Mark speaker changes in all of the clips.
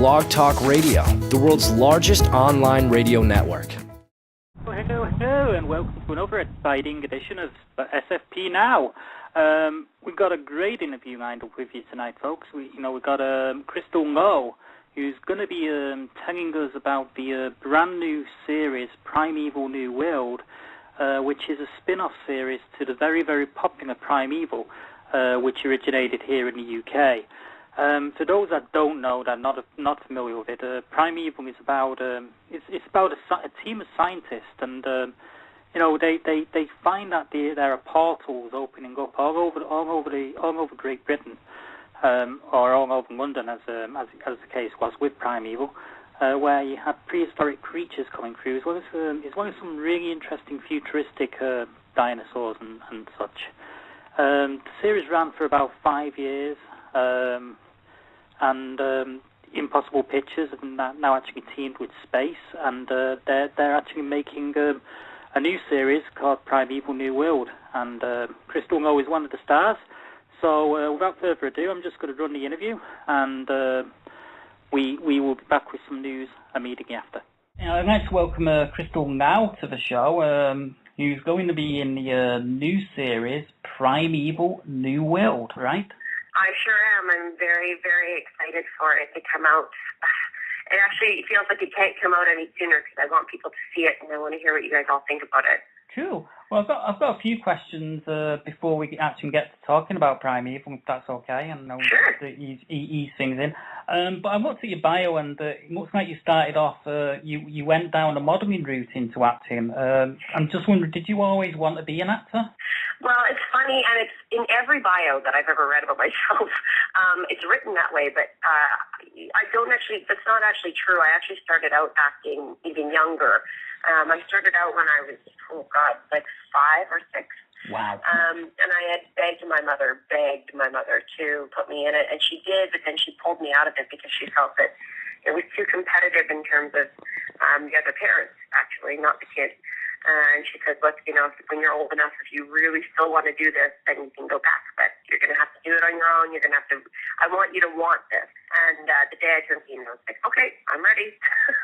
Speaker 1: Blog Talk Radio, the world's largest online radio network.
Speaker 2: Hello, and welcome to another exciting edition of SFP Now. We've got a great interview lined up with you tonight, folks. We've got Crystal Lowe, who's going to be telling us about the brand new series, Primeval New World, which is a spin-off series to the very, very popular Primeval, which originated here in the UK. For those that don't know, that are not familiar with it, Primeval is about it's about a team of scientists, and they find that there are portals opening up all over Great Britain, or all over London, as the case was with Primeval, where you have prehistoric creatures coming through, as well as some really interesting futuristic dinosaurs and such. The series ran for about 5 years. And Impossible Pictures have now actually teamed with Space, and they're actually making a new series called Primeval New World, and Crystal Lowe is one of the stars. So without further ado, I'm just going to run the interview, and we will be back with some news immediately after. I'd like to welcome Crystal Lowe to the show, who's going to be in the new series Primeval New World, right?
Speaker 3: I sure am. I'm very, very excited for it to come out. It actually feels like it can't come out any sooner because I want people to see it, and I want to hear what you guys all think about it.
Speaker 2: Cool. Well, I've got a few questions before we actually get to talking about Primeval, if that's okay. And
Speaker 3: sure.
Speaker 2: Ease things in. But I looked at your bio, and it looks like you started off. You went down a modelling route into acting. I'm just wondering, did you always want to be an actor?
Speaker 3: Well, it's funny, and it's in every bio that I've ever read about myself. It's written that way, but I don't actually. That's not actually true. I actually started out acting even younger. I started out when I was, like 5 or 6.
Speaker 2: Wow.
Speaker 3: And I had begged my mother to put me in it, and she did, but then she pulled me out of it because she felt that it was too competitive in terms of the other parents, actually, not the kids. And she said, look, when you're old enough, if you really still want to do this, then you can go back. But you're going to have to do it on your own. You're going to have to, I want you to want this. And the day I turned 18, I was like, okay, I'm ready.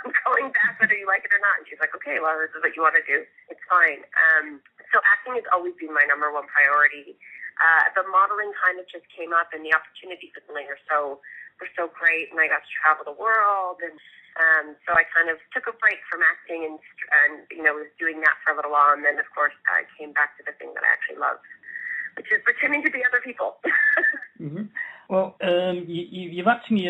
Speaker 3: I'm going back whether you like it or not. And she's like, okay, well, this is what you want to do. It's fine. So acting has always been my number one priority. The modeling kind of just came up, and the opportunities with Ling were so great, and I got to travel the world, and so I kind of took a break from acting and was doing that for a little while, and then, of course, I came back to the thing that I actually love, which is pretending to be other people.
Speaker 2: Mm-hmm. Well, you've actually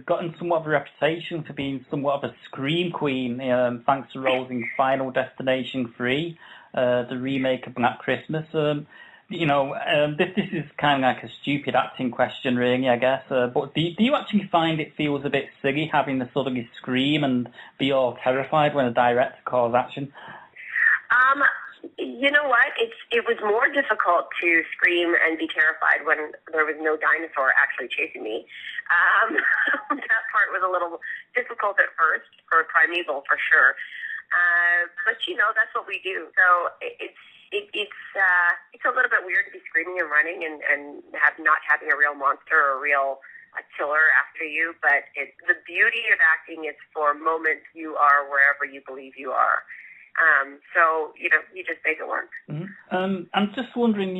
Speaker 2: gotten somewhat of a reputation for being somewhat of a scream queen, thanks to roles in Final Destination 3, the remake of Black Christmas. This is kind of like a stupid acting question, really, I guess. But do you actually find it feels a bit silly having to suddenly scream and be all terrified when a director calls action?
Speaker 3: You know what? It was more difficult to scream and be terrified when there was no dinosaur actually chasing me. That part was a little difficult at first for Primeval, for sure. But that's what we do. So it's a little bit weird to be screaming and running and not having a real monster or a real killer after you. But the beauty of acting is for moments you are wherever you believe you are. So you just make it work.
Speaker 2: Mm-hmm. I'm just wondering,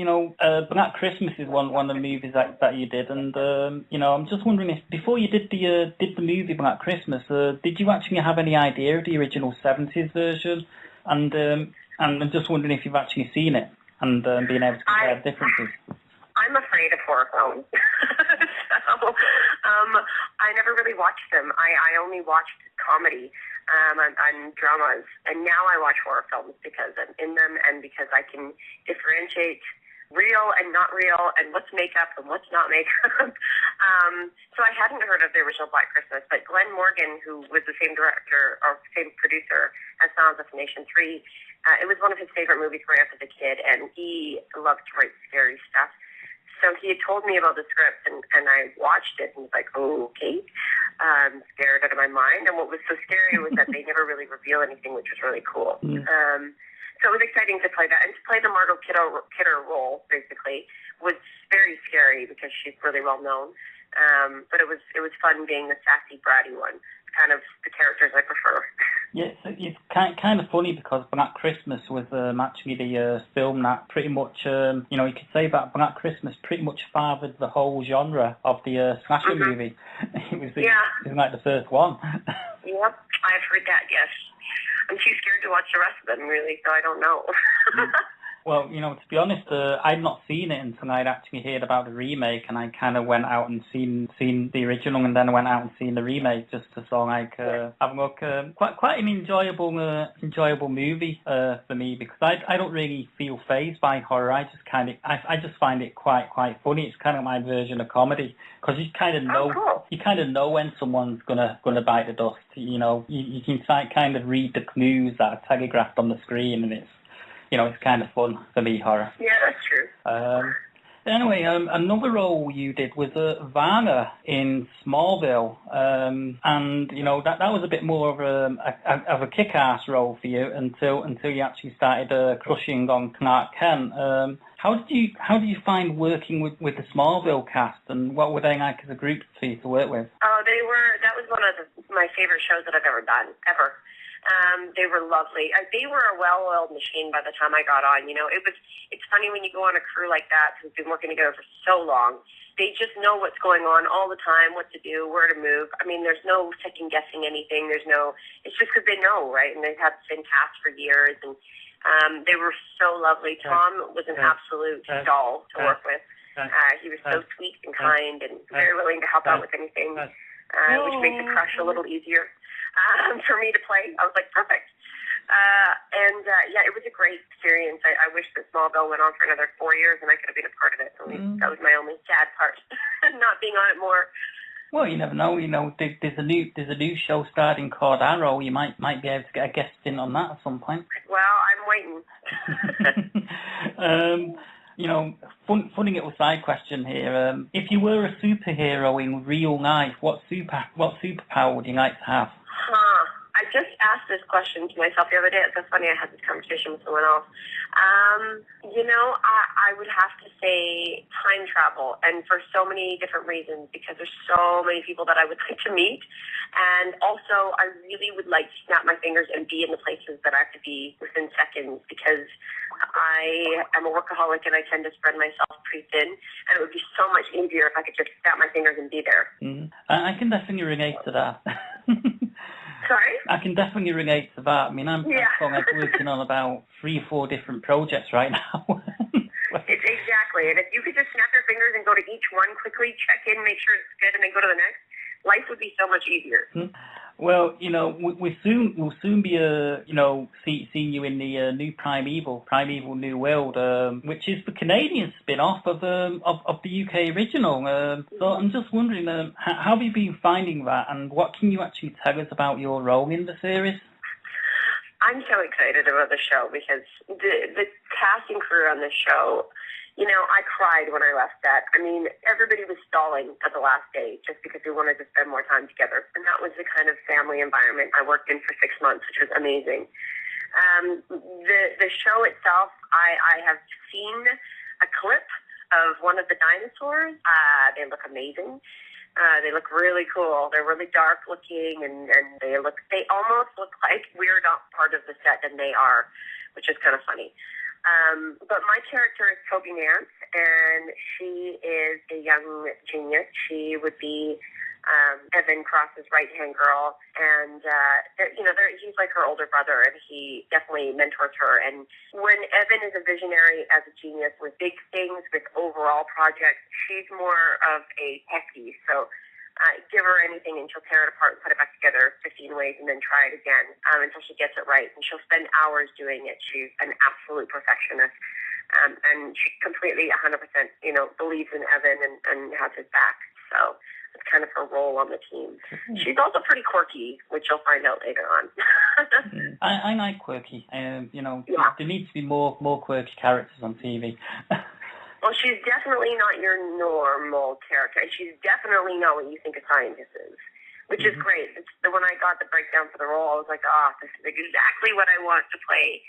Speaker 2: Black Christmas is one of the movies that you did, and I'm just wondering if before you did the movie Black Christmas, did you actually have any idea of the original 70s version? And I'm just wondering if you've actually seen it and being able to compare differences.
Speaker 3: I'm afraid of horror films, so I never really watched them. I only watched comedy and dramas, and now I watch horror films because I'm in them and because I can differentiate real and not real and what's makeup and what's not makeup. So I hadn't heard of the original Black Christmas, but Glenn Morgan, who was the same director or same producer as Final Destination 3, it was one of his favorite movies growing up as a kid, and he loved to write scary stuff. So he had told me about the script, and I watched it, and was like, oh, okay. Scared out of my mind. And what was so scary was that they never really reveal anything, which was really cool. So it was exciting to play that. And to play the Margot Kidder role, basically, was very scary because she's really well known. But it was fun being the sassy, bratty one. Kind of the characters I prefer.
Speaker 2: Yeah, it's kind of funny because Black Christmas was actually the film that pretty much, you could say that Black Christmas pretty much fathered the whole genre of the slasher movie. It was like the first one.
Speaker 3: Yep, I've heard that, yes. I'm too scared to watch the rest of them, really, so I don't know.
Speaker 2: Well, to be honest, I'd not seen it until I'd actually heard about the remake, and I kind of went out and seen the original, and then went out and seen the remake just to sort of have a look. Quite an enjoyable movie for me, because I don't really feel fazed by horror. I just find it quite funny. It's kind of my version of comedy, because you kind of know when someone's gonna bite the dust. You can kind of read the clues that are telegraphed on the screen, and it's kind of fun for me, horror.
Speaker 3: Yeah, that's true.
Speaker 2: Anyway, another role you did was Vanna in Smallville, and that was a bit more of a kick-ass role for you until you actually started crushing on Clark Kent. How did you find working with the Smallville cast, and what were they like as a group for you to work with?
Speaker 3: Oh, that was one of my favorite shows that I've ever done, ever. They were lovely. They were a well-oiled machine by the time I got on. It's funny when you go on a crew like that who's been working together for so long. They just know what's going on all the time, what to do, where to move. I mean, there's no second-guessing anything. It's just because they know, right? And they've had the same cast for years, and they were so lovely. Tom was an absolute doll to work with. He was so sweet and kind and very willing to help out with anything, which made the crush a little easier. For me to play. I was like, perfect. It was a great experience. I wish that Smallville went on for another 4 years and I could have been a part of it. That was my only sad part, not being on it more.
Speaker 2: Well, you never know. There's a new show starting called Arrow. You might be able to get a guest in on that at some point.
Speaker 3: Well, I'm waiting.
Speaker 2: Funny little side question here. If you were a superhero in real life, what superpower would you like to have?
Speaker 3: I just asked this question to myself the other day. It's so funny, I had this conversation with someone else. I would have to say time travel, and for so many different reasons, because there's so many people that I would like to meet, and also I really would like to snap my fingers and be in the places that I have to be within seconds, because I am a workaholic and I tend to spread myself pretty thin, and it would be so much easier if I could just snap my fingers and be there.
Speaker 2: I can definitely relate to that.
Speaker 3: Sorry?
Speaker 2: I can definitely relate to that. I mean, I'm working on about 3 or 4 different projects right now.
Speaker 3: It's exactly. And if you could just snap your fingers and go to each one quickly, check in, make sure it's good, and then go to the next, life would be so much easier.
Speaker 2: Well, we'll soon be seeing you in the new Primeval New World, which is the Canadian spin-off of the UK original. So I'm just wondering, how have you been finding that, and what can you actually tell us about your role in the series?
Speaker 3: I'm so excited about the show because the cast and crew on this show, I cried when I left set. I mean, everybody was stalling at the last day just because we wanted to spend more time together. And that was the kind of family environment I worked in for 6 months, which was amazing. The show itself, I have seen a clip of one of the dinosaurs. They look amazing. They look really cool. They're really dark looking, and they almost look like we're not part of the set, and they are, which is kind of funny. But my character is Toby Nance, and she is a young genius. She would be Evan Cross's right-hand girl, and he's like her older brother, and he definitely mentors her. And when Evan is a visionary as a genius with big things, with overall projects, she's more of a techie. So give her anything and she'll tear it apart and put it back together 15 ways and then try it again until she gets it right. And she'll spend hours doing it. She's an absolute perfectionist. And she completely 100%, believes in Evan and has his back. So it's kind of her role on the team. She's also pretty quirky, which you'll find out later on.
Speaker 2: I like quirky. There needs to be more quirky characters on TV.
Speaker 3: Well, she's definitely not your normal character. She's definitely not what you think a scientist is, which is great. When I got the breakdown for the role, I was like, this is exactly what I want to play.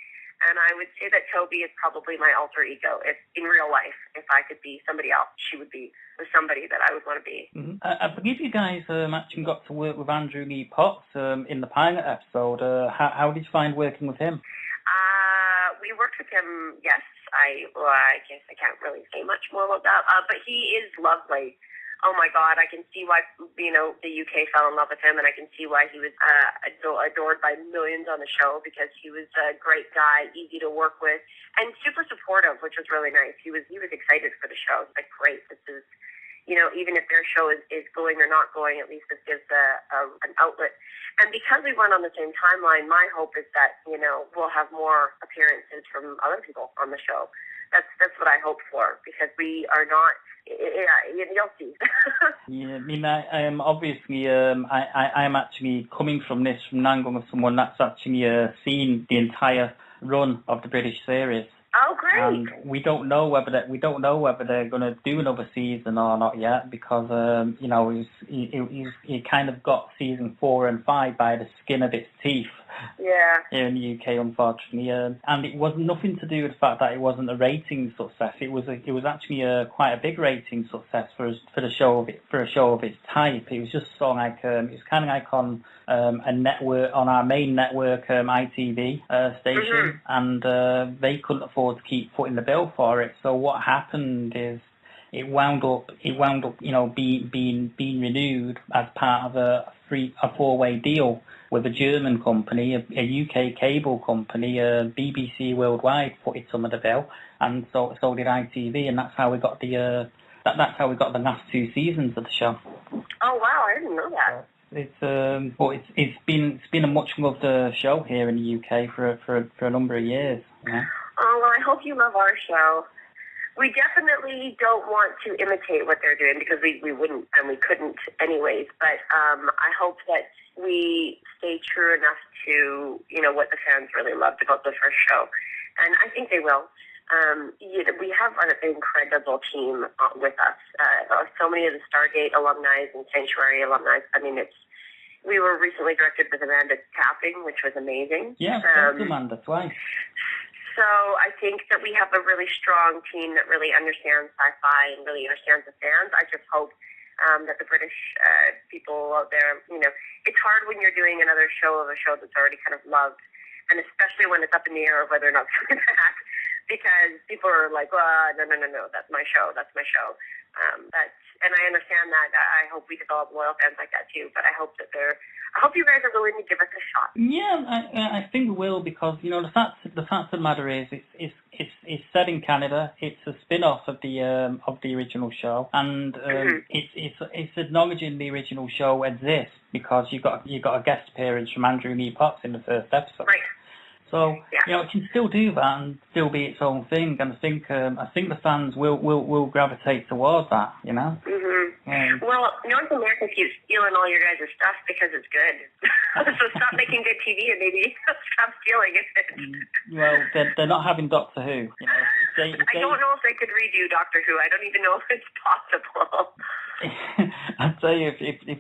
Speaker 3: And I would say that Toby is probably my alter ego. If in real life, if I could be somebody else, she would be somebody that I would want to be.
Speaker 4: Mm-hmm. I believe you guys actually got to work with Andrew Lee Potts in the pilot episode. How did you find working with him?
Speaker 3: We worked with him, yes. I guess I can't really say much more about that, but he is lovely. Oh my God, I can see why, the UK fell in love with him, and I can see why he was adored by millions on the show, because he was a great guy, easy to work with, and super supportive, which was really nice. He was excited for the show. He's like, great, this is, even if their show is going or not going, at least this gives an outlet. And because we weren't on the same timeline, my hope is that, we'll have more appearances from other people on the show. That's what I hope for, because we are not. You'll see.
Speaker 4: Yeah, I mean, obviously, I'm actually coming from the angle of someone that's actually seen the entire run of the British series.
Speaker 3: Oh, great!
Speaker 4: And we don't know whether they're going to do another season or not yet, because he kind of got season 4 and 5 by the skin of its teeth.
Speaker 3: Yeah.
Speaker 4: Here in the UK, unfortunately, and it was nothing to do with the fact that it wasn't a rating success. It was actually quite a big rating success for a show of its type. It was just sort of like it was kind of like on a network, on our main network, ITV station, and they couldn't afford to keep footing the bill for it. So what happened is it wound up being renewed as part of a 4-way deal with a German company, a UK cable company, BBC Worldwide footed some of the bill, and so did ITV, and that's how we got the last 2 seasons of the show.
Speaker 3: Oh wow, I didn't know that.
Speaker 4: It's been a much loved show here in the UK for a number of years. Yeah.
Speaker 3: Oh well, I hope you love our show. We definitely don't want to imitate what they're doing, because we wouldn't and we couldn't anyways. But I hope that we stay true enough to what the fans really loved about the first show, and I think they will. We have an incredible team with us. So many of the Stargate alumni and Sanctuary alumni. I mean, we were recently directed with Amanda Tapping, which was amazing.
Speaker 4: Yeah, Amanda twice.
Speaker 3: So I think that we have a really strong team that really understands sci-fi and really understands the fans. I just hope that the British people out there, it's hard when you're doing another show of a show that's already kind of loved, and especially when it's up in the air of whether or not it's coming back, because people are like, no, that's my show. And I understand that. I hope we develop loyal fans like that too, but I hope you guys are willing to give us a shot.
Speaker 4: Yeah, I think we will, because the fact of the matter is it's set in Canada. It's a spin-off of the original show, and it's acknowledging the original show exists, because you got a guest appearance from Andrew Lee Potts in the first episode.
Speaker 3: Right.
Speaker 4: So it can still do that and still be its own thing, and I think the fans will gravitate towards that.
Speaker 3: Well, North America keeps stealing all your guys' stuff because it's good. So stop making good TV and maybe stop stealing it.
Speaker 4: Well, they're not having Doctor Who.
Speaker 3: I don't know if they could redo Doctor Who. I don't even know if it's possible.
Speaker 4: I'd say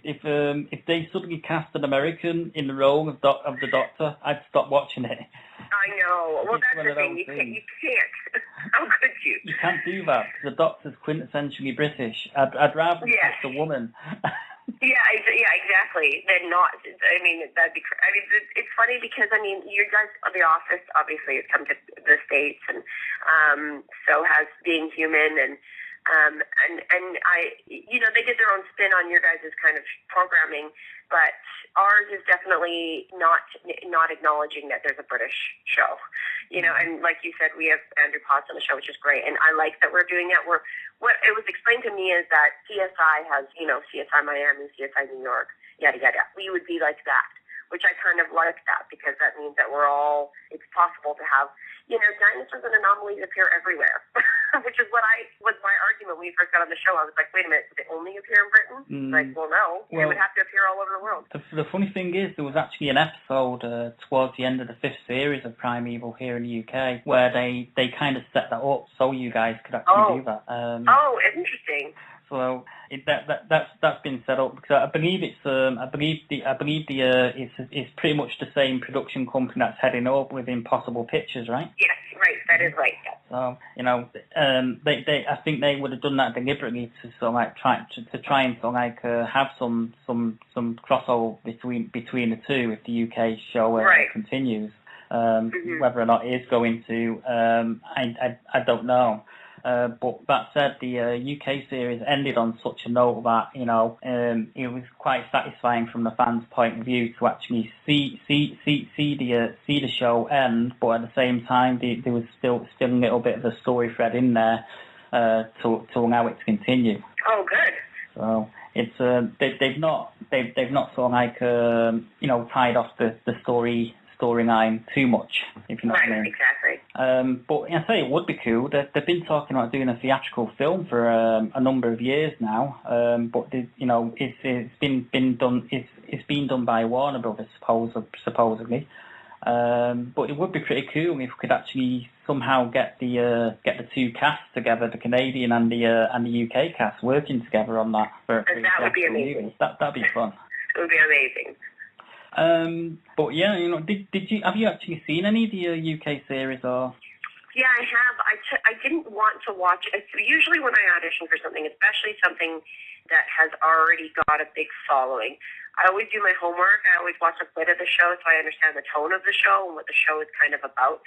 Speaker 4: if they suddenly cast an American in the role of the Doctor, I'd stop watching it.
Speaker 3: I know. Well, that's the thing. You can't. How could you?
Speaker 4: You can't do that, because the Doctor's quintessentially British. I'd rather cast a woman.
Speaker 3: Yeah, exactly. Then not. I mean, that'd be. I mean, it's funny because you guys, The Office, obviously has come to the States, and so has Being Human, and I, they did their own spin on your guys' kind of programming, but ours is definitely not acknowledging that there's a British show, and like you said, we have Andrew Potts on the show, which is great, and I like that we're doing that. What it was explained to me is that CSI has, CSI Miami, CSI New York, yada, yada. We would be like that, which I kind of like that, because that means that it's possible to have, dinosaurs and anomalies appear everywhere, which is was my argument when we first got on the show. I was like, wait a minute, do they only appear in Britain? Like, well, no, they would have to appear all over the world.
Speaker 4: The funny thing is, there was actually an episode towards the end of the 5th series of Primeval here in the UK, where they kind of set that up so you guys could actually do that.
Speaker 3: Interesting.
Speaker 4: So that's been set up because I believe it's it's pretty much the same production company that's heading up with Impossible Pictures, right?
Speaker 3: Yes, right. That is right. Yes.
Speaker 4: So I think they would have done that deliberately to sort of like try and sort of like have some crossover between the two if the UK show continues. Whether or not it is going to, I don't know. But that said, the UK series ended on such a note that it was quite satisfying from the fans' point of view to actually see the show end, but at the same time there was still a little bit of a story thread in there to allow it to continue.
Speaker 3: Oh, good.
Speaker 4: So it's they've not sort of like tied off the storyline too much, if you know what I mean.
Speaker 3: Exactly.
Speaker 4: But I say it would be cool. They've been talking about doing a theatrical film for a number of years now. But it's been done. It's been done by Warner Brothers supposedly. But it would be pretty cool if we could actually somehow get the two casts together, the Canadian and the UK cast working together on that for
Speaker 3: that would be amazing.
Speaker 4: That'd be fun.
Speaker 3: It would be amazing.
Speaker 4: But yeah, have you actually seen any of the UK series or?
Speaker 3: Yeah, I have. I didn't want to watch it. Usually when I audition for something, especially something that has already got a big following, I always do my homework. I always watch a bit of the show so I understand the tone of the show and what the show is kind of about.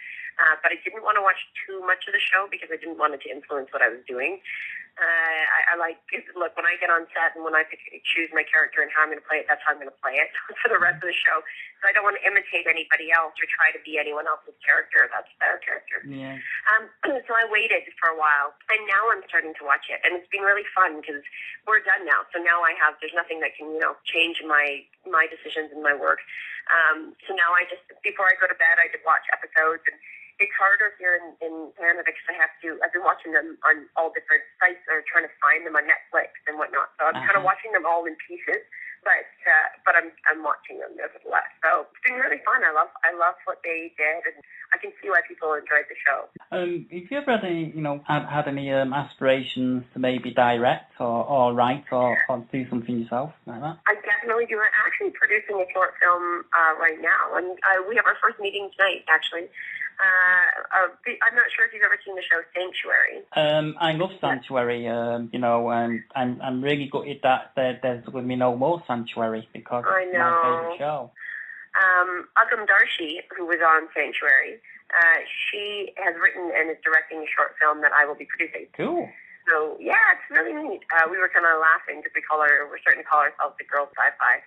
Speaker 3: But I didn't want to watch too much of the show because I didn't want it to influence what I was doing. Look, when I get on set and when I choose my character and how I'm going to play it, that's how I'm going to play it for the rest of the show. So I don't want to imitate anybody else or try to be anyone else's character. That's their character.
Speaker 4: Yeah.
Speaker 3: So I waited for a while, and now I'm starting to watch it, and it's been really fun because we're done now. So now there's nothing that can change my decisions and my work. So now before I go to bed, I just watch episodes. And it's harder here in Canada because I've been watching them on all different sites or trying to find them on Netflix and whatnot. So I'm kind of watching them all in pieces, but I'm watching them nevertheless. So it's been really fun. I love what they did, and I can see why people enjoyed the show.
Speaker 4: Have you ever had any aspirations to maybe direct or write or do something yourself like that?
Speaker 3: I definitely do. I'm actually producing a short film right now, and we have our first meeting tonight, actually. I'm not sure if you've ever seen the show Sanctuary.
Speaker 4: I love Sanctuary. I'm really gutted that there's going to be no more Sanctuary because it's my favourite show.
Speaker 3: Agam Darshi, who was on Sanctuary, she has written and is directing a short film that I will be producing.
Speaker 4: Cool.
Speaker 3: So yeah, it's really neat. We were kind of laughing because we're starting to call ourselves the Girls Sci-Fi.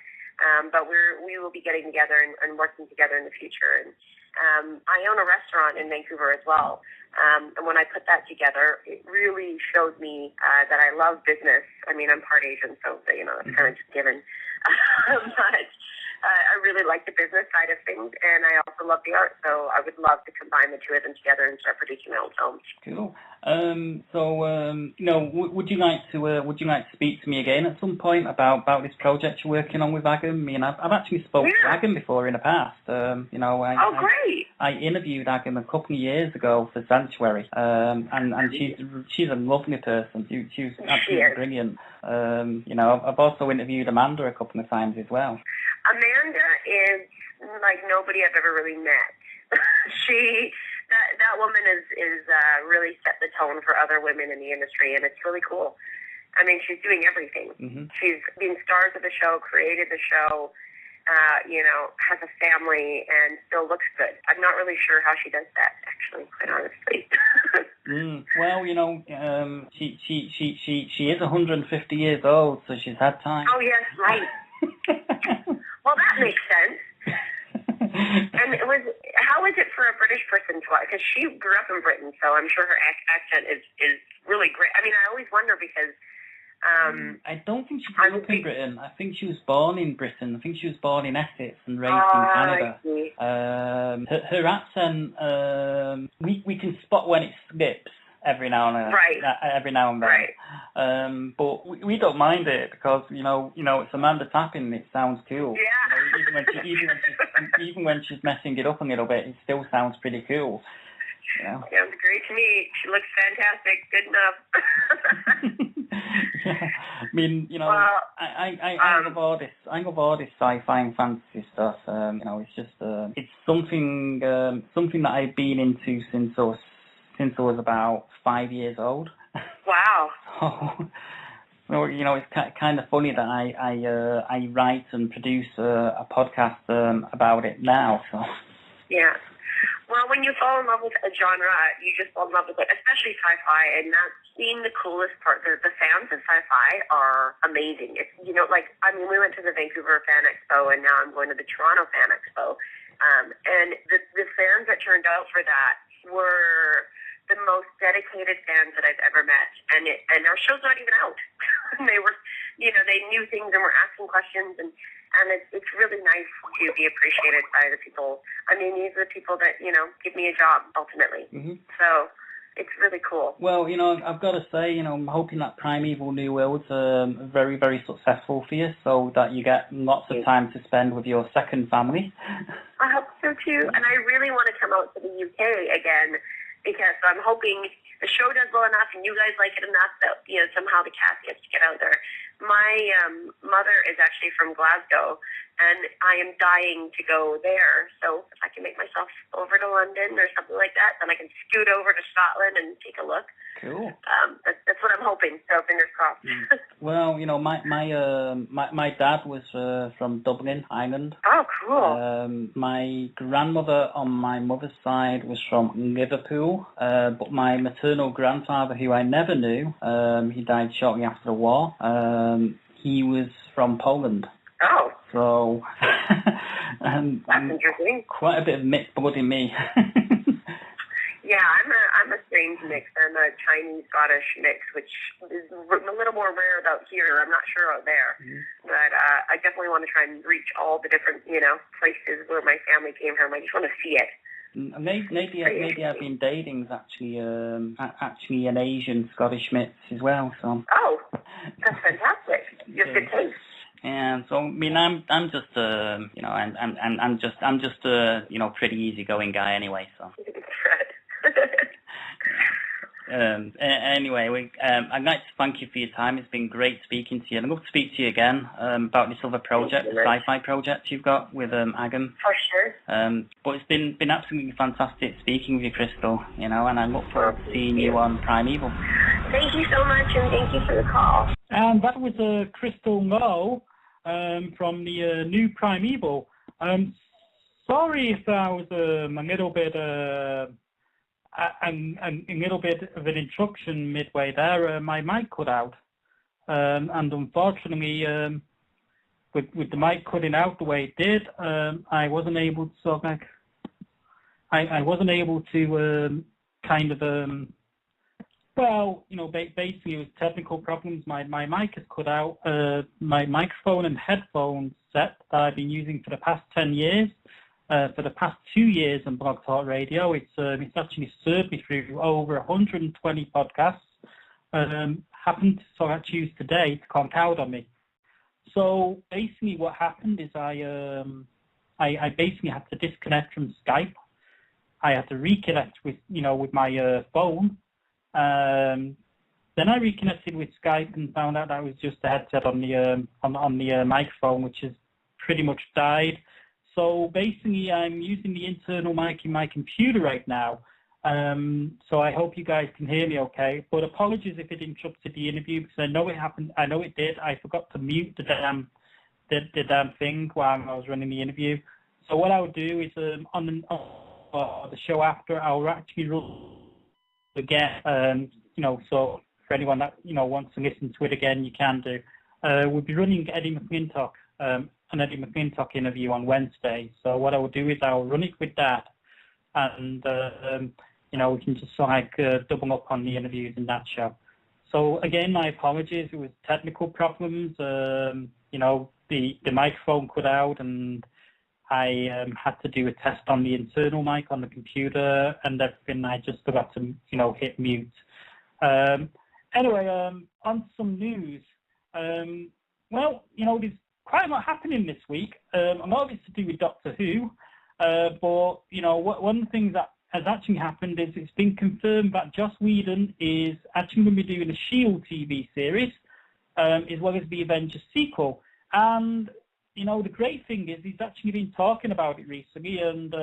Speaker 3: But we will be getting together and working together in the future. And I own a restaurant in Vancouver as well. And when I put that together, it really showed me that I love business. I mean, I'm part Asian, so it's kind of just given. But I really like the business side of things, and I also love the art. So I would love to combine the two of them together and start producing my own films.
Speaker 4: Cool. Would you like to speak to me again at some point about this project you're working on with Agam? I mean, I've actually spoken to Agam before in the past.
Speaker 3: Great.
Speaker 4: I interviewed Agam a couple of years ago for Sanctuary, and she's a lovely person. She was absolutely brilliant. I've also interviewed Amanda a couple of times as well.
Speaker 3: Amanda is like nobody I've ever really met. That woman is really set the tone for other women in the industry, and it's really cool. I mean, she's doing everything. Mm-hmm. She's been stars of the show, created the show, has a family, and still looks good. I'm not really sure how she does that, actually, quite honestly.
Speaker 4: Well, she is 150 years old, so she's had time.
Speaker 3: Oh yes, right. Well, that makes sense. And how is it for a British person to watch? Because she grew up in Britain, so I'm sure her accent is really great. I mean, I always wonder because
Speaker 4: I don't think she grew up in Britain. I think she was born in Britain. I think she was born in Essex and raised in Canada.
Speaker 3: I see.
Speaker 4: Her accent, we can spot when it slips every now and then.
Speaker 3: Right.
Speaker 4: Every now and then.
Speaker 3: Right.
Speaker 4: But we don't mind it because it's Amanda tapping. It sounds cool.
Speaker 3: Yeah.
Speaker 4: Even when she's messing it up a little bit, it still sounds pretty cool.
Speaker 3: Sounds great to me. She looks fantastic. Good enough.
Speaker 4: I mean, I love all this sci-fi and fantasy stuff. It's just it's something that I've been into since I was about 5 years old.
Speaker 3: Wow.
Speaker 4: So, it's kind of funny that I write and produce a podcast about it now. So.
Speaker 3: Yeah. Well, when you fall in love with a genre, you just fall in love with it, especially sci-fi, and that's being the coolest part. The fans of sci-fi are amazing. It's, we went to the Vancouver Fan Expo, and now I'm going to the Toronto Fan Expo. And the fans that turned out for that were the most dedicated fans that I've ever met. And our show's not even out. They were, they knew things and were asking questions, and it's really nice to be appreciated by the people. I mean, these are the people that, give me a job, ultimately. Mm-hmm. So it's really cool.
Speaker 4: Well, I've got to say, I'm hoping that Primeval New World's very, very successful for you, so that you get lots of time to spend with your second family.
Speaker 3: I hope so, too. And I really want to come out to the UK again, because I'm hoping the show does well enough and you guys like it enough that, somehow the cast gets to get out there. My mother is actually from Glasgow, and I am dying to go there. So if I can make myself over to London or something like that, then I can scoot over to Scotland and take a look.
Speaker 4: Cool.
Speaker 3: That's what I'm hoping. So fingers crossed.
Speaker 4: Well, my dad was from Dublin, Ireland.
Speaker 3: Oh, cool.
Speaker 4: My grandmother on my mother's side was from Liverpool, but my maternal grandfather, who I never knew, he died shortly after the war. He was from Poland.
Speaker 3: Oh.
Speaker 4: So,
Speaker 3: that's interesting.
Speaker 4: Quite a bit of mixed blood in me.
Speaker 3: Yeah, I'm a strange mix. I'm a Chinese Scottish mix, which is a little more rare about here. I'm not sure out there, but I definitely want to try and reach all the different, places where my family came from. I just want to see it.
Speaker 4: Maybe I've been dating actually an Asian Scottish mix as well. So.
Speaker 3: Oh, that's fantastic. You have good taste.
Speaker 4: And so, I mean, I'm just I'm just a pretty easygoing guy anyway. So. Anyway, I'd like to thank you for your time. It's been great speaking to you. I'd love to speak to you again about this other project, the sci-fi project you've got with Agam.
Speaker 3: For sure.
Speaker 4: But it's been absolutely fantastic speaking with you, Crystal. And I look forward to seeing you on Primeval.
Speaker 3: Thank you so much, and thank you for the call.
Speaker 2: And that was Crystal Lowe from the new Primeval. Sorry if I was a little bit a little bit of an interruption midway there. My mic cut out, and unfortunately, with the mic cutting out the way it did, I wasn't able to I wasn't able to basically it was technical problems. My mic is cut out. My microphone and headphone set that I've been using for the past 10 years. For the past 2 years on Blog Talk Radio, it's actually served me through over 120 podcasts. Happened to choose today to conk out on me. So basically, what happened is I basically had to disconnect from Skype. I had to reconnect with my phone. Then I reconnected with Skype and found out that was just a headset on the microphone, which has pretty much died. So basically, I'm using the internal mic in my computer right now. So I hope you guys can hear me okay. But apologies if it interrupted the interview, because I know it happened. I know it did. I forgot to mute the damn thing while I was running the interview. So what I would do is on the show after, I'll actually run again. So for anyone that wants to listen to it again, you can do. We'll be running Eddie McClintock. An Eddie McClintock interview on Wednesday. So what I will do is I'll run it with that, and we can just double up on the interviews in that show. So again, my apologies. It was technical problems. The microphone cut out, and I had to do a test on the internal mic on the computer and everything. I just forgot to hit mute. Anyway, on some news. There's quite a lot happening this week. A lot of it's to do with Doctor Who, but one of the things that has actually happened is it's been confirmed that Joss Whedon is actually going to be doing a S.H.I.E.L.D. TV series.
Speaker 4: as well as the Avengers sequel. And, you know, the great thing is he's actually been talking about it recently, and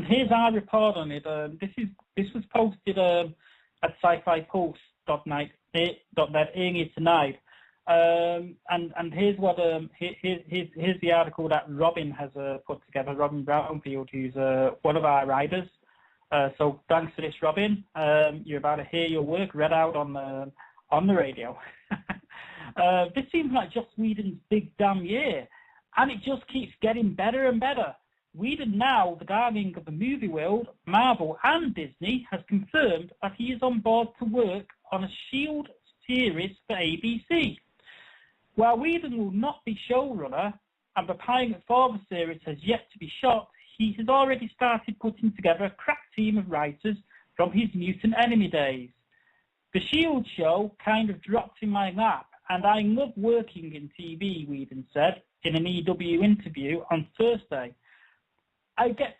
Speaker 4: here's our report on it. This was posted at SciFiPulse.net earlier tonight. And here's what here's the article that Robin has put together. Robin Brownfield, who's one of our writers. So thanks for this, Robin. You're about to hear your work read out on the radio. This seems like Joss Whedon's big damn year, and it just keeps getting better and better. Whedon, now the darling of the movie world, Marvel and Disney, has confirmed that he is on board to work on a S.H.I.E.L.D. series for ABC. While Whedon will not be showrunner and the pilot for the series has yet to be shot, he has already started putting together a crack team of writers from his Mutant Enemy days. The S.H.I.E.L.D. show kind of dropped in my lap, and I love working in TV, Whedon said in an EW interview on Thursday. I get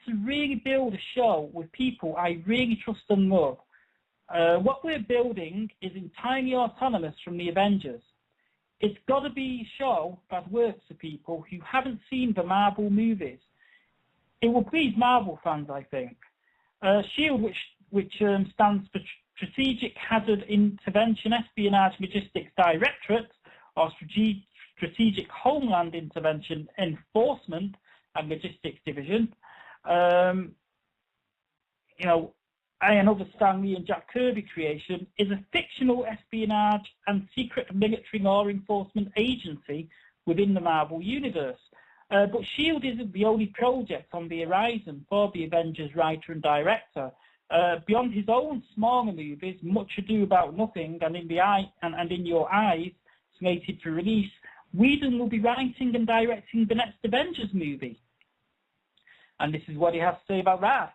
Speaker 4: to really build a show with people I really trust and love. What we're building is entirely autonomous from the Avengers. It's got to be a show that works for people who haven't seen the Marvel movies. It will please Marvel fans, I think. S.H.I.E.L.D., which stands for Strategic Hazard Intervention Espionage Logistics Directorate, or Strategic Homeland Intervention Enforcement and Logistics Division. You know, another Stan Lee and Jack Kirby creation, is a fictional espionage and secret military law enforcement agency within the Marvel Universe. But S.H.I.E.L.D. isn't the only project on the horizon for the Avengers writer and director. Beyond his own smaller movies, Much Ado About Nothing and In Your Eyes, slated to release, Whedon will be writing and directing the next Avengers movie. And this is what he has to say about that.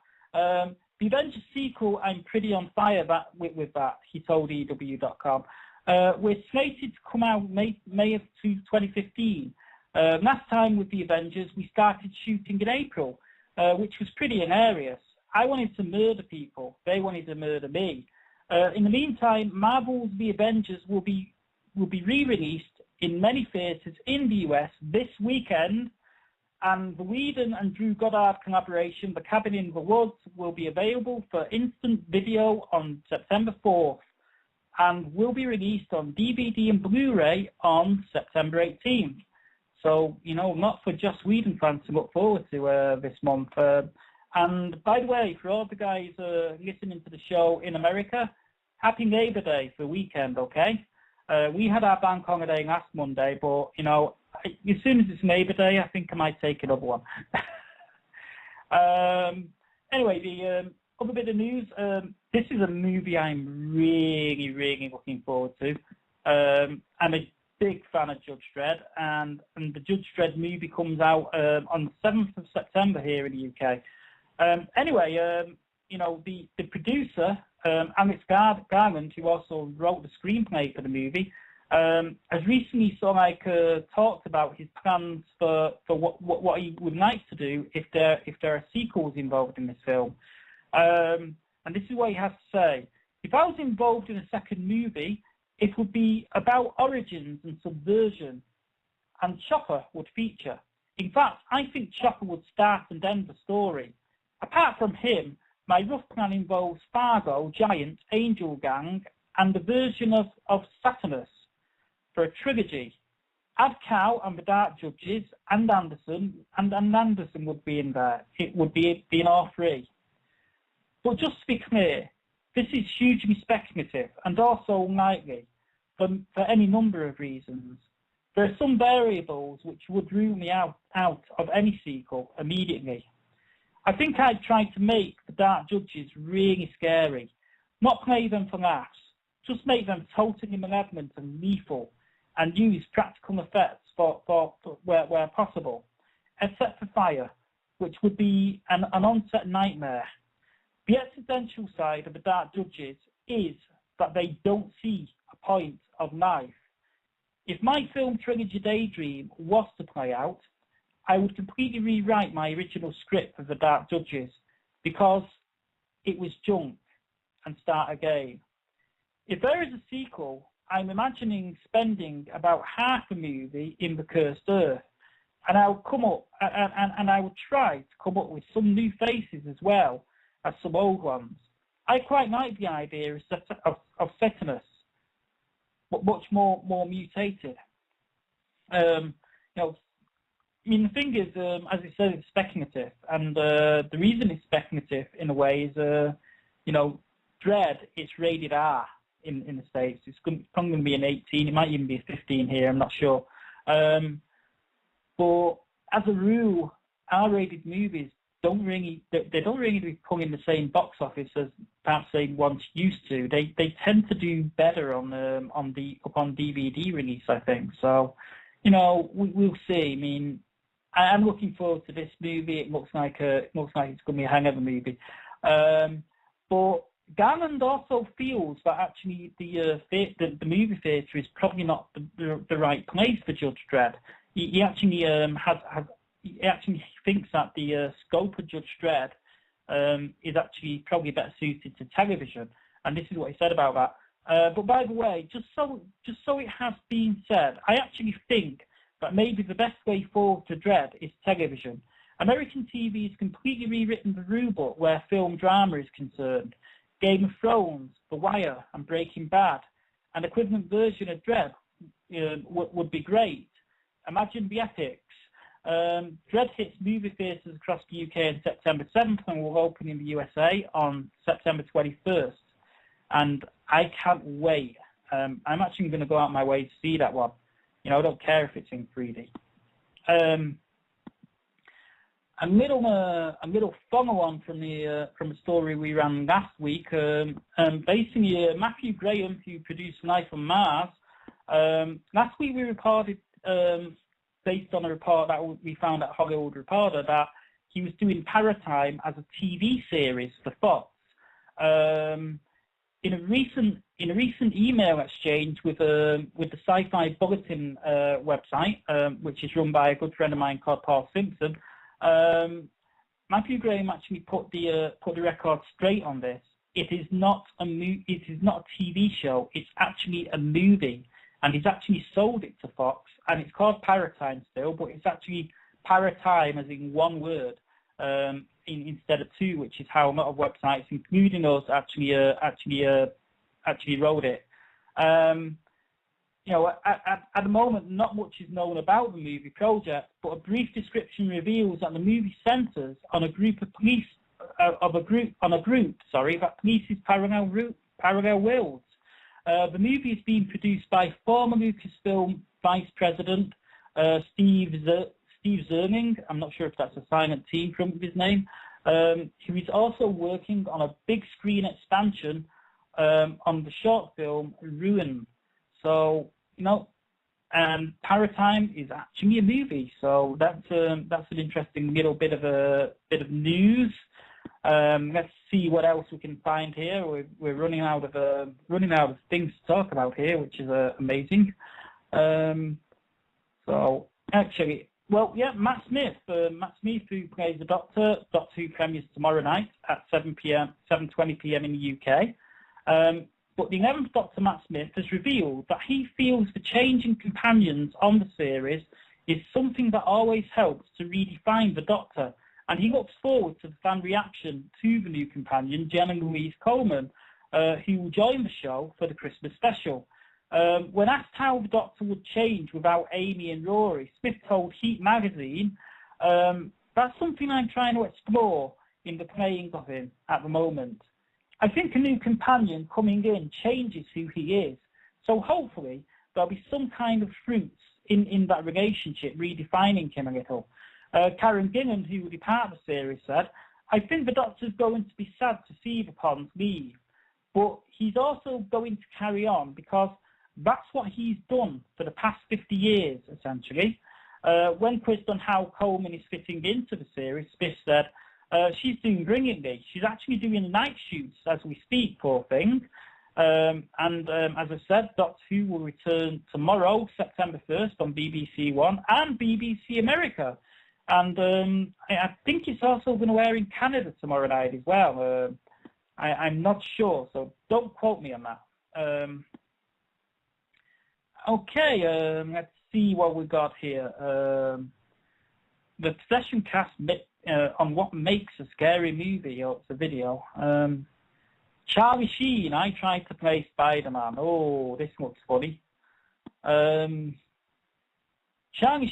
Speaker 4: The Avengers sequel, I'm pretty on fire with that, he told EW.com. We're slated to come out May of 2015. Last time with the Avengers, we started shooting in April, which was pretty hilarious. I wanted to murder people. They wanted to murder me. In the meantime, Marvel's The Avengers will be re-released in many theatres in the US this weekend, and the Whedon and Drew Goddard collaboration, The Cabin in the Woods, will be available for instant video on September 4th and will be released on DVD and Blu-ray on September 18th. So, you know, not for just Whedon fans to look forward to this month. And by the way, for all the guys listening to the show in America, happy Labor Day for the weekend, okay? We had our bank holiday last Monday, but, you know, as soon as it's Labor Day, I think I might take another one. Anyway, the other bit of news, this is a movie I'm really, really looking forward to. I'm a big fan of Judge Dredd, and the Judge Dredd movie comes out on the 7th of September here in the UK. Anyway, you know, the producer, Alex Garland, who also wrote the screenplay for the movie, has recently talked about his plans for what he would like to do if there are sequels involved in this film. And this is what he has to say. If I was involved in a second movie, it would be about origins and subversion, and Chopper would feature. In fact, I think Chopper would start and end the story. Apart from him, my rough plan involves Fargo, Giant, Angel Gang, and a version of Saturnus for a trilogy. Add Cow and the Dark Judges and Anderson, and Anderson would be in there. It would be in all three. But just to be clear, this is hugely speculative and also unlikely for any number of reasons. There are some variables which would rule me out of any sequel immediately. I think I'd try to make the Dark Judges really scary, not play them for laughs, just make them totally malevolent and lethal, and use practical effects for where possible, except for fire, which would be an on-set nightmare. The existential side of the Dark Judges is that they don't see a point of life. If my film trilogy daydream was to play out, I would completely rewrite my original script of the Dark Judges because it was junk and start again. If there is a sequel, I'm imagining spending about half a movie in the Cursed Earth, and I'll come up and I will try to come up with some new faces as well as some old ones. I quite like the idea of Septimus, but much more mutated. You know, I mean, the thing is, as I said, it's speculative, and the reason it's speculative in a way is, you know, Dredd, it's rated R in the States. It's probably going to be an 18. It might even be a 15 here. I'm not sure. But as a rule, R-rated movies don't really be pulling the same box office as perhaps they once used to. They tend to do better on DVD release, I think. So, you know, we'll see. I mean, I'm looking forward to this movie. It looks like it's going to be a hangover movie. But Garland also feels that actually the movie theatre is probably not the right place for Judge Dredd. He actually he actually thinks that the scope of Judge Dredd is actually probably better suited to television, and this is what he said about that. But by the way, just so it has been said, I actually think that maybe the best way forward to Dredd is television. American TV has completely rewritten the rulebook where film drama is concerned. Game of Thrones, The Wire, and Breaking Bad. An equivalent version of Dredd would be great. Imagine the epics. Dredd hits movie theatres across the UK on September 7th and will open in the USA on September 21st. And I can't wait. I'm actually going to go out my way to see that one. You know, I don't care if it's in 3D. A little follow-on from the story we ran last week. Basically, Matthew Graham, who produced Life on Mars, last week we recorded, based on a report that we found at Hollywood Reporter, that he was doing Paratime as a TV series for Fox. In a recent email exchange with the Sci-Fi Bulletin website, which is run by a good friend of mine called Paul Simpson, Matthew Graham actually put the record straight on this. It is not a TV show. It's actually a movie, and he's actually sold it to Fox, and it's called Paratime still, but it's actually Paratime as in one word, instead of two, which is how a lot of websites, including us, actually wrote it. You know, at the moment, not much is known about the movie project, but a brief description reveals that the movie centres on a group of police, that police's parallel worlds. The movie is being produced by former Lucasfilm Vice President Steve Zerning. I'm not sure if that's a silent T in front of his name. Who is also working on a big screen expansion on the short film Ruin. So, you know, Paratime is actually a movie. So that's an interesting little bit of news. Let's see what else we can find here. We're running out of things to talk about here, which is amazing. So actually, well, yeah, Matt Smith, who plays the Doctor Who premieres tomorrow night at 7:20 p.m. in the UK. But the 11th Doctor, Matt Smith, has revealed that he feels the change in companions on the series is something that always helps to redefine the Doctor, and he looks forward to the fan reaction to the new companion, Jenna Louise Coleman, who will join the show for the Christmas special. When asked how the Doctor would change without Amy and Rory, Smith told Heat magazine, that's something I'm trying to explore in the playing of him at the moment. I think a new companion coming in changes who he is, so hopefully there'll be some kind of fruits in that relationship, redefining him a little. Karen Gillan, who will be part of the series, said, I think the Doctor's going to be sad to see the Ponds leave, but he's also going to carry on because that's what he's done for the past 50 years, essentially. When quizzed on how Coleman is fitting into the series, Smith said, she's doing brilliantly. She's actually doing night shoots as we speak, poor thing. As I said, Doctor Who will return tomorrow, September 1st, on BBC One and BBC America. And I think it's also going to air in Canada tomorrow night as well. I'm not sure, so don't quote me on that. Okay, let's see what we got here. The Possession cast on what makes a scary movie. Oh, it's a video. Charlie Sheen, I tried to play Spider-Man. Oh, this looks funny. Charlie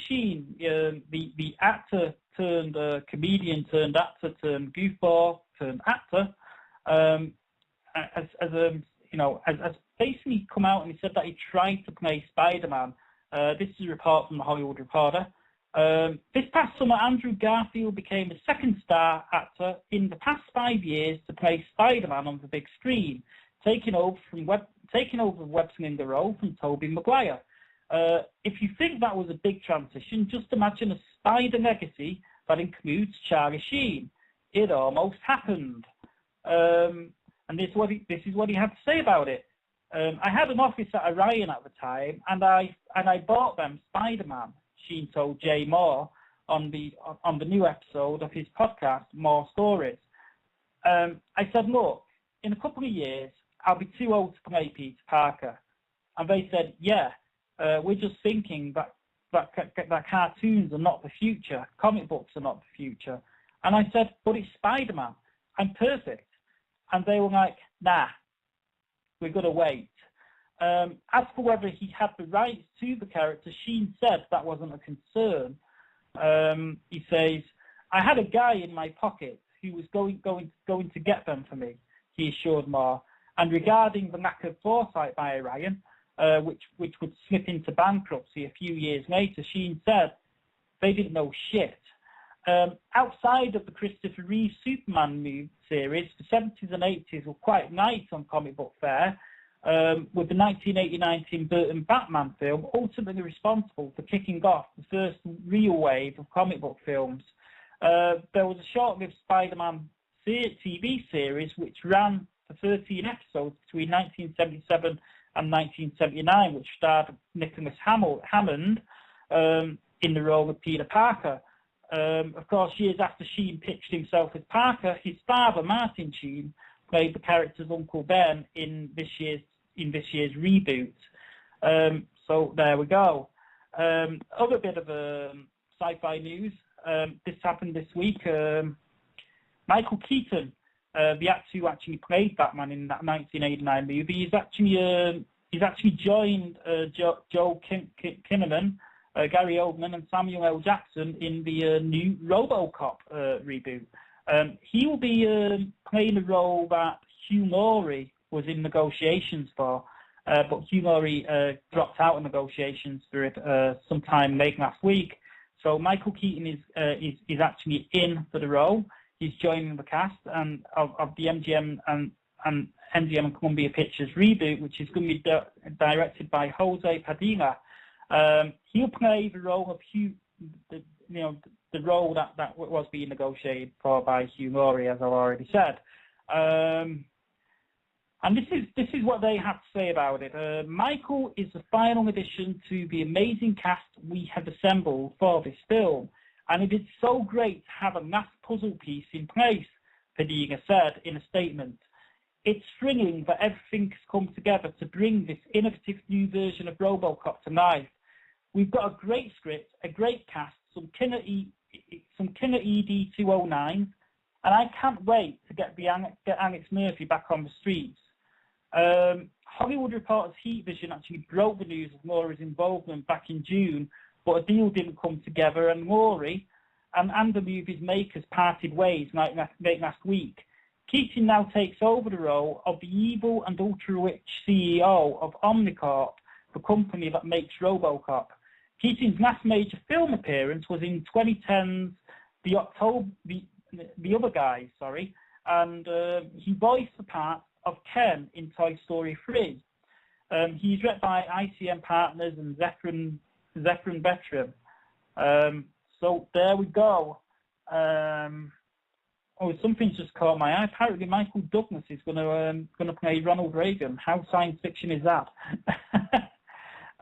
Speaker 4: Sheen, the actor turned comedian turned actor turned goofball turned actor, has basically come out and he said that he tried to play Spider-Man. This is a report from the Hollywood Reporter. This past summer, Andrew Garfield became the second star actor in the past 5 years to play Spider-Man on the big screen, taking over web-slinging the role from Tobey Maguire. If you think that was a big transition, just imagine a Spider legacy that includes Charlie Sheen. It almost happened. And this is what he had to say about it. I had an office at Orion at the time, and I bought them Spider-Man. Sheen told Jay Moore on the new episode of his podcast, More Stories. I said, look, in a couple of years, I'll be too old to play Peter Parker. And they said, yeah, we're just thinking that cartoons are not the future, comic books are not the future. And I said, but it's Spider-Man. I'm perfect. And they were like, nah, we're going to wait. As for whether he had the rights to the character, Sheen said that wasn't a concern. He says, I had a guy in my pocket who was going to get them for me, he assured Moore. And regarding the lack of foresight by Orion, which would slip into bankruptcy a few years later, Sheen said they didn't know shit. Outside of the Christopher Reeve Superman movie series, the 70s and 80s were quite nice on comic book fare, with the 1989 Tim Burton Batman film ultimately responsible for kicking off the first real wave of comic book films. There was a short-lived Spider-Man TV series which ran for 13 episodes between 1977 and 1979, which starred Nicholas Hammond in the role of Peter Parker. Of course, years after Sheen pitched himself as Parker, his father, Martin Sheen, played the character's Uncle Ben in this year's reboot. So there we go. Other bit of sci-fi news. This happened this week. Michael Keaton, the actor who actually played Batman in that 1989 movie, he's actually joined Joel Kinnaman, Gary Oldman, and Samuel L. Jackson in the new RoboCop reboot. He will be playing a role that Hugh Laurie was in negotiations for, but Hugh Laurie dropped out of negotiations for it sometime late last week. So Michael Keaton is actually in for the role. He's joining the cast and of the MGM and MGM and Columbia Pictures reboot, which is going to be directed by Jose Padilla. He'll play the role of Hugh, the role that was being negotiated for by Hugh Laurie, as I've already said. And this is what they have to say about it. Michael is the final addition to the amazing cast we have assembled for this film, and it is so great to have a last puzzle piece in place, Padilla said in a statement. It's thrilling that everything has come together to bring this innovative new version of RoboCop to life. We've got a great script, a great cast, some killer ED-209s, and I can't wait to get Alex Murphy back on the streets. Hollywood Reporter's Heat Vision actually broke the news of Laurie's involvement back in June, but a deal didn't come together, and Laurie and the movie's makers parted ways late last week. Keaton now takes over the role of the evil and ultra-rich CEO of Omnicorp, the company that makes RoboCop. Keaton's last major film appearance was in 2010's The Other Guys, and he voiced the part of Ken in Toy Story 3. He's read by ICM Partners and Zephyrin Veteran. So there we go. Something's just caught my eye. Apparently, Michael Douglas is going to play Ronald Reagan. How science fiction is that?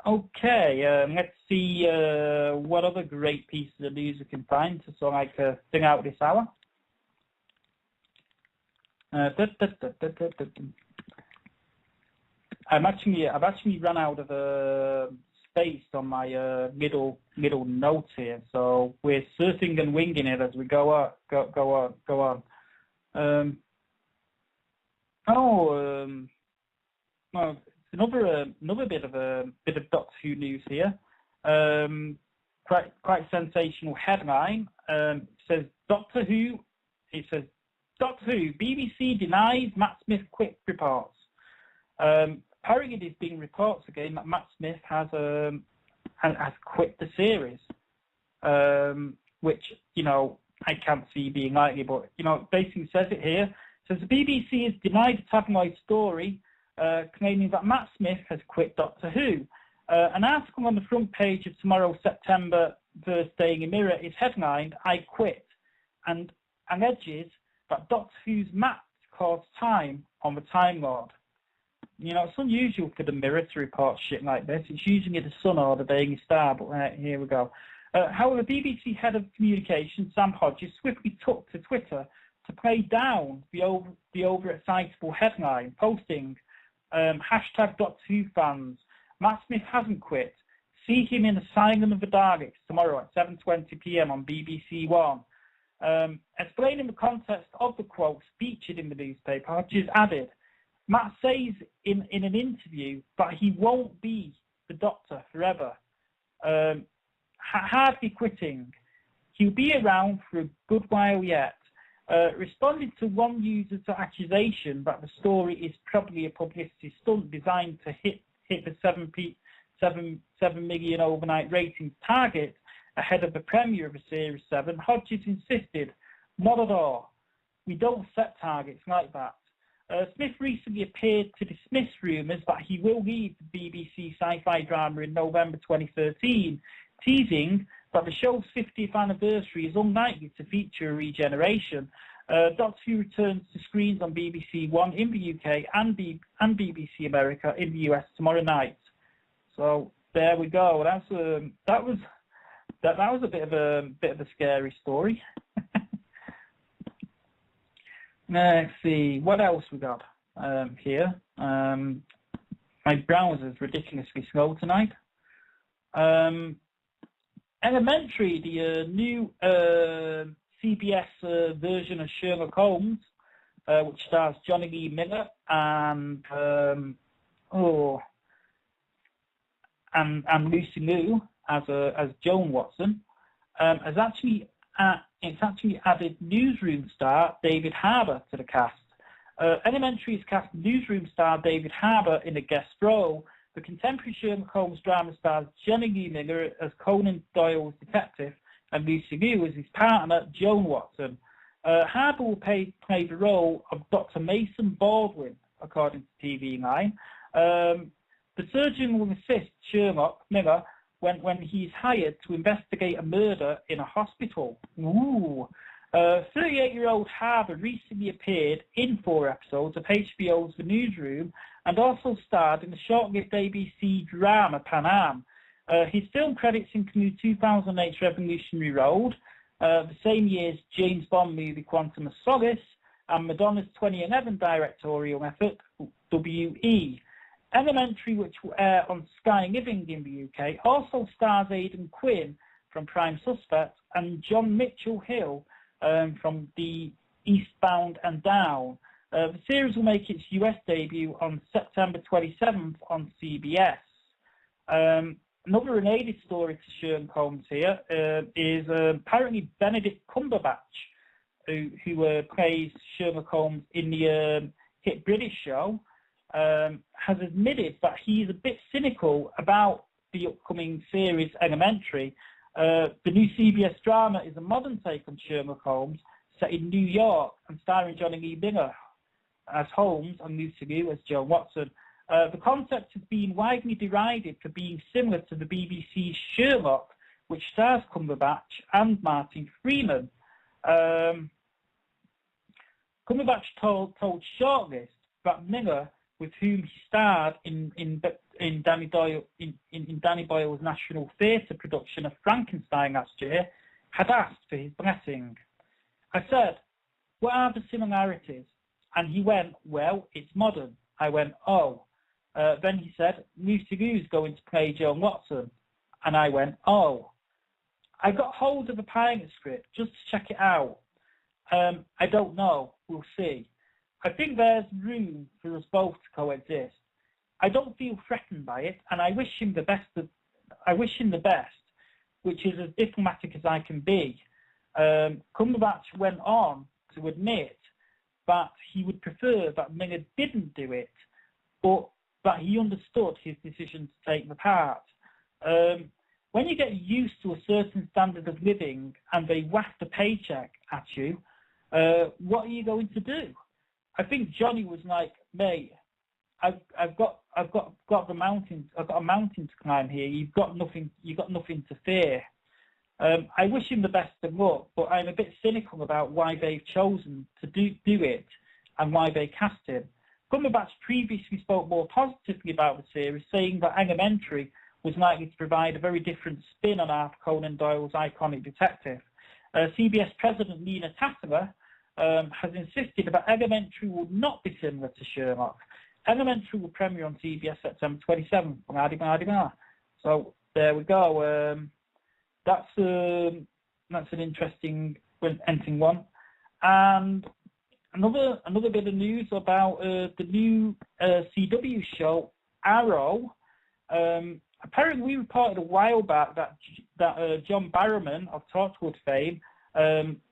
Speaker 4: Okay, let's see what other great pieces of news we can find to sort of like thing out this hour. I've actually run out of space on my middle notes here, so we're surfing and winging it as we go on. Well, another bit of Doctor Who news here. Quite sensational headline. It says Doctor Who. It says Doctor Who. BBC denies Matt Smith quit reports. Apparently, there's been reports again that Matt Smith has quit the series, which I can't see being likely. But it basically says it here. It says the BBC has denied a tabloid story claiming that Matt Smith has quit Doctor Who. An article on the front page of tomorrow's September first Daily Mirror is headlined "I Quit," and alleges that Doctor Who's Matt caused time on the Time Lord. It's unusual for the Mirror to report shit like this. It's usually the Sun or the Daily Star, but here we go. However, BBC head of communications, Sam Hodges, swiftly took to Twitter to play down the overexcitable headline, posting hashtag Doctor Who fans, Matt Smith hasn't quit. See him in Asylum of the Daleks tomorrow at 7:20 p.m. on BBC One. Explaining the context of the quotes featured in the newspaper, Hodges added, Matt says in an interview that he won't be the Doctor forever. Hardly quitting. He'll be around for a good while yet. Responding to one user's accusation that the story is probably a publicity stunt designed to hit the 7 million overnight ratings target ahead of the premiere of the Series 7, Hodges insisted, not at all. We don't set targets like that. Smith recently appeared to dismiss rumours that he will leave the BBC sci-fi drama in November 2013, teasing that the show's 50th anniversary is unlikely to feature a regeneration. Doctor Who returns to screens on BBC One in the UK and BBC America in the US tomorrow night. So there we go. That was a bit of a scary story. Let's see what else we got here. My browser's ridiculously slow tonight. Elementary, the new CBS version of Sherlock Holmes, which stars Johnny Lee Miller and Lucy Liu as Joan Watson, has actually added newsroom star David Harbour to the cast. Elementary has cast newsroom star David Harbour in a guest role. The contemporary Sherlock Holmes drama stars Johnny Lee Miller as Conan Doyle's detective and Lucy Liu as his partner, Joan Watson. Harbour will play the role of Dr. Mason Baldwin, according to TV Line. The surgeon will assist Sherlock Miller when he's hired to investigate a murder in a hospital. 38-year-old Harbour recently appeared in 4 episodes of HBO's The Newsroom and also starred in the short-lived ABC drama Pan Am. His film credits include 2008's Revolutionary Road, the same year's James Bond movie Quantum of Solace, and Madonna's 2011 directorial effort, W.E. Elementary, which will air on Sky Living in the UK, also stars Aidan Quinn from Prime Suspect and John Mitchell Hill from the Eastbound and Down. The series will make its US debut on September 27th on CBS. Another related story to Sherlock Holmes here is apparently Benedict Cumberbatch, who plays Sherlock Holmes in the hit British show, has admitted that he's a bit cynical about the upcoming series Elementary. The new CBS drama is a modern take on Sherlock Holmes set in New York and starring Johnny Lee Miller as Holmes and Lucy Liu as Joan Watson. The concept has been widely derided for being similar to the BBC's Sherlock, which stars Cumberbatch and Martin Freeman. Cumberbatch told Shortlist that Miller, with whom he starred in Danny Boyle's National Theatre production of Frankenstein last year, had asked for his blessing. I said, what are the similarities? And he went, well, it's modern. I went, oh. Then he said, Lucy Liu's going to play Joan Watson. And I went, oh. I got hold of the pilot script just to check it out. I don't know. We'll see. I think there's room for us both to coexist. I don't feel threatened by it, and I wish him the best. Which is as diplomatic as I can be. Cumberbatch went on to admit that he would prefer that Miller didn't do it, but that he understood his decision to take the part. When you get used to a certain standard of living and they whack the paycheck at you, what are you going to do? I think Johnny was like, mate, I've got the mountain. I've got a mountain to climb here. You've got nothing to fear. I wish him the best of luck, but I'm a bit cynical about why they've chosen to do it and why they cast him. Cumberbatch previously spoke more positively about the series, saying that Elementary was likely to provide a very different spin on Arthur Conan Doyle's iconic detective. CBS President Nina Tatteler has insisted that Elementary will not be similar to Sherlock. Elementary will premiere on CBS September 27th. So there we go. That's an interesting one. And another bit of news about the new CW show Arrow. Apparently, we reported a while back that John Barrowman of Torchwood fame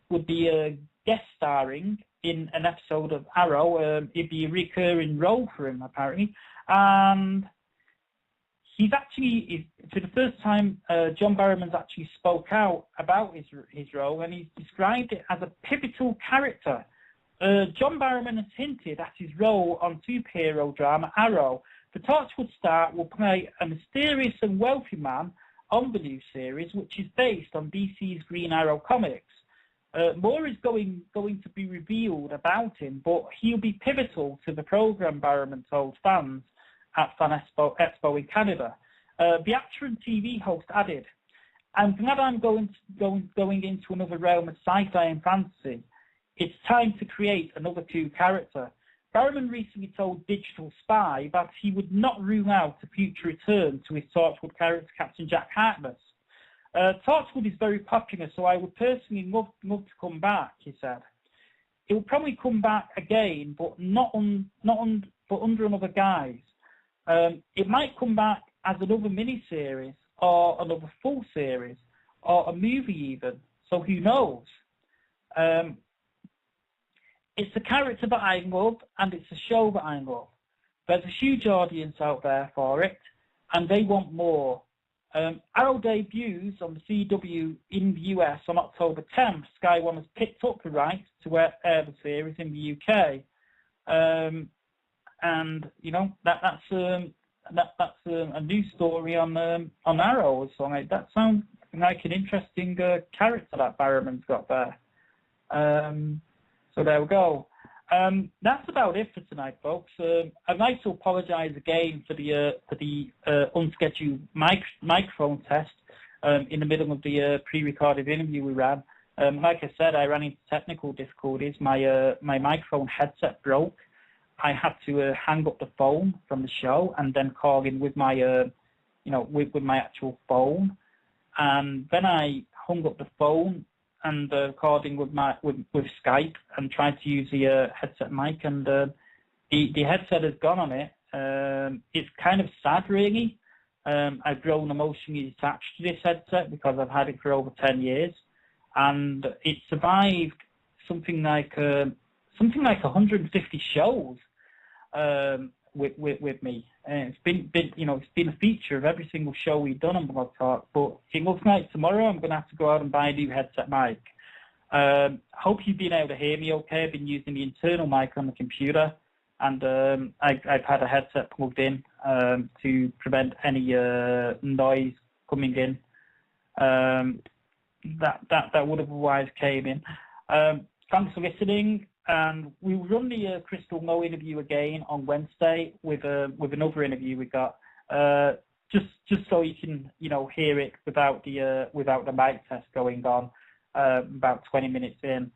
Speaker 4: would be guest starring in an episode of Arrow. It'd be a recurring role for him, apparently. And he's actually, for the first time, John Barrowman's actually spoke out about his role, and he's described it as a pivotal character. John Barrowman has hinted at his role on superhero drama Arrow. The Torchwood star will play a mysterious and wealthy man on the new series, which is based on DC's Green Arrow comics. More is going to be revealed about him, but he'll be pivotal to the program, Barrowman told fans at Fan Expo in Canada. The actor and TV host added, "I'm glad I'm going into another realm of sci-fi and fantasy. It's time to create another cool character." Barrowman recently told Digital Spy that he would not rule out a future return to his Torchwood character, Captain Jack Harkness. Torchwood is very popular, so I would personally love to come back, he said. It will probably come back again, but but under another guise. It might come back as another miniseries or another full series or a movie even, so who knows? It's a character that I love, and it's a show that I love. There's a huge audience out there for it, and they want more. Arrow debuts on the CW in the US on October 10th. Sky One has picked up the rights to air the series in the UK, and you know that's a new story on Arrow. So that sounds like an interesting character that Barrowman's got there. So there we go. That's about it for tonight, folks. I'd like to apologise again for the unscheduled microphone test in the middle of the pre-recorded interview we ran. Like I said, I ran into technical difficulties. My microphone headset broke. I had to hang up the phone from the show and then call in with my with my actual phone, and then I hung up the phone and recording with Skype and tried to use the headset mic, and the headset has gone on it. It's kind of sad, really. I've grown emotionally attached to this headset because I've had it for over 10 years, and it survived something like 150 shows with me. And it's been a feature of every single show we've done on Blog Talk. But it looks like tomorrow I'm going to have to go out and buy a new headset mic. Hope you've been able to hear me okay. I've been using the internal mic on the computer, and I've had a headset plugged in to prevent any noise coming in that would have otherwise came in. Thanks for listening. And we'll run the Crystal Lowe interview again on Wednesday with another interview we got, just so you can hear it without the mic test going on, about 20 minutes in.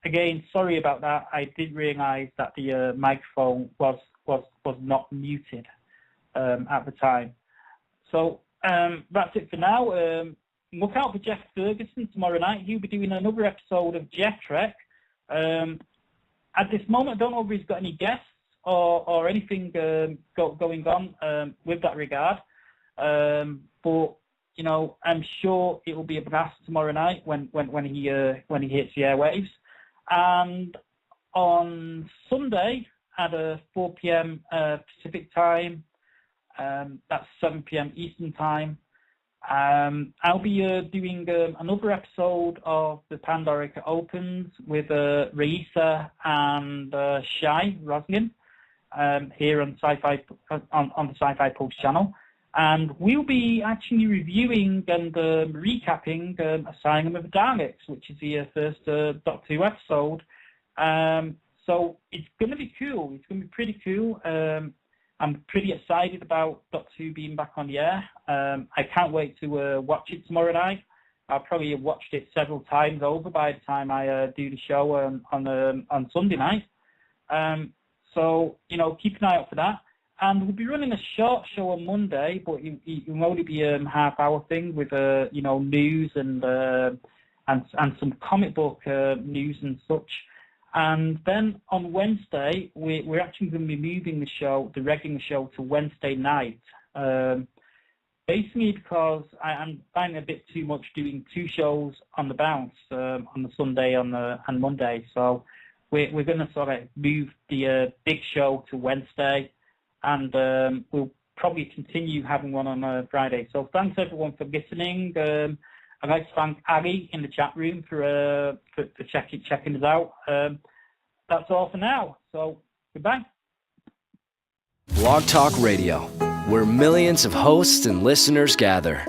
Speaker 4: again, sorry about that. I did realise that the microphone was not muted at the time. So that's it for now. Look out for Jeff Ferguson tomorrow night. He'll be doing another episode of Jeff Trek. At this moment, I don't know if he's got any guests or anything going on with that regard. But you know, I'm sure it will be a blast tomorrow night when he hits the airwaves. And on Sunday at 4 p.m. Pacific time, that's 7 p.m. Eastern time, I'll be doing another episode of the Pandorica Opens with Raisa and Shai Rosnin here on on the SciFiPulse channel. And we'll be actually reviewing and recapping Asylum of the Daleks, which is the first Doctor Who episode. So it's going to be cool. It's going to be pretty cool. I'm pretty excited about Doctor Who being back on the air. I can't wait to watch it tomorrow night. I'll probably have watched it several times over by the time I do the show on Sunday night. So, you know, keep an eye out for that. And we'll be running a short show on Monday, but it will only be a half-hour thing with, you know, news and some comic book news and such. And then on Wednesday, we're actually going to be moving the regular show to Wednesday night. Basically because I'm finding a bit too much doing two shows on the bounce on the Sunday and Monday. So we're going to sort of move the big show to Wednesday. And we'll probably continue having one on Friday. So thanks everyone for listening. I'd like to thank Ali in the chat room for checking us out. That's all for now. So goodbye.
Speaker 1: Blog Talk Radio, where millions of hosts and listeners gather.